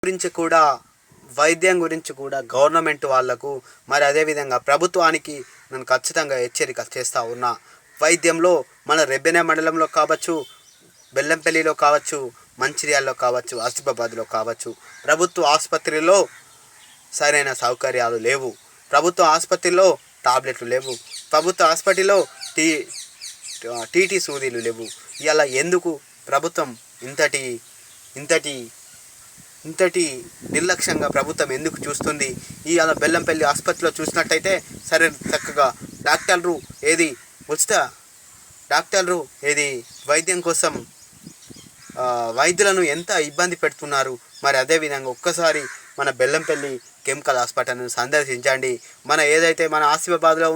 గురించి కూడా వైద్యం గురించి కూడా గవర్నమెంట్ వాళ్లకు మరి అదేవిధంగా ప్రభుత్వానికి నేను ఖచ్చితంగా హెచ్చరిక చేస్తూ ఉన్నా. వైద్యంలో మన రెబ్బెన మండలంలో కావచ్చు, బెల్లంపల్లిలో కావచ్చు, మంచిర్యాలలో కావచ్చు, ఆసిఫాబాద్లో కావచ్చు, ప్రభుత్వ ఆసుపత్రిలో సరైన సౌకర్యాలు లేవు. ప్రభుత్వ ఆసుపత్రిలో టాబ్లెట్లు లేవు. ప్రభుత్వ హాస్పిటల్లో టీటీ సూదీలు లేవు. ఇలా ఎందుకు ప్రభుత్వం ఇంతటి నిర్లక్ష్యంగా ప్రభుత్వం ఎందుకు చూస్తుంది? ఇవాళ బెల్లంపల్లి ఆసుపత్రిలో చూసినట్టయితే సరే చక్కగా డాక్టర్లు ఏది వైద్యం కోసం వైద్యులను ఎంత ఇబ్బంది పెడుతున్నారు. మరి అదేవిధంగా ఒక్కసారి మన బెల్లంపల్లి కెమికల్ హాస్పిటల్ను సందర్శించండి. ఏదైతే మన ఆసిఫాబాద్లో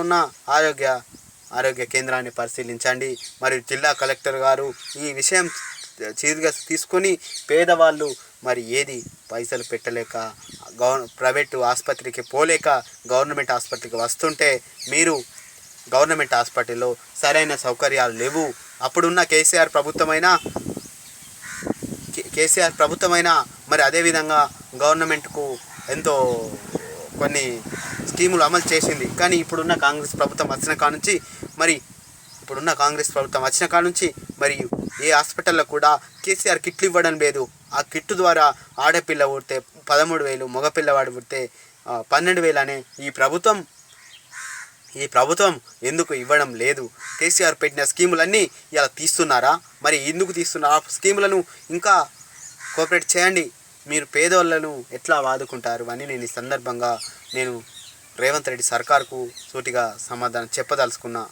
ఉన్న ఆరోగ్య కేంద్రాన్ని పరిశీలించండి. మరియు జిల్లా కలెక్టర్ గారు ఈ విషయం సీరియస్గా తీసుకొని పేదవాళ్ళు మరి పైసలు పెట్టలేక ప్రైవేటు ఆసుపత్రికి పోలేక గవర్నమెంట్ ఆసుపత్రికి వస్తుంటే మీరు గవర్నమెంట్ హాస్పిటల్లో సరైన సౌకర్యాలు లేవు. అప్పుడున్న కేసీఆర్ ప్రభుత్వమైనా మరి అదేవిధంగా గవర్నమెంట్కు ఎంతో కొన్ని స్కీములు అమలు చేసింది. కానీ ఇప్పుడున్న కాంగ్రెస్ ప్రభుత్వం వచ్చిన కాడ నుంచి మరి ఏ హాస్పిటల్లో కూడా కేసీఆర్ కిట్లు ఇవ్వడం లేదు. ఆ కిట్టు ద్వారా ఆడపిల్ల పుడితే 13,000, మగపిల్లవాడు పుడితే 12,000 అనే ఈ ప్రభుత్వం ఎందుకు ఇవ్వడం లేదు? కేసీఆర్ పెట్టిన స్కీములన్నీ ఇలా తీస్తున్నారా? మరి ఎందుకు తీస్తున్నారు? ఆ స్కీములను ఇంకా కోఆపరేట్ చేయండి. మీరు పేదవాళ్ళను ఎట్లా వాదుకుంటారు అని నేను ఈ సందర్భంగా రేవంత్ రెడ్డి సర్కార్కు సూటిగా సమాధానం చెప్పదలుచుకున్నా.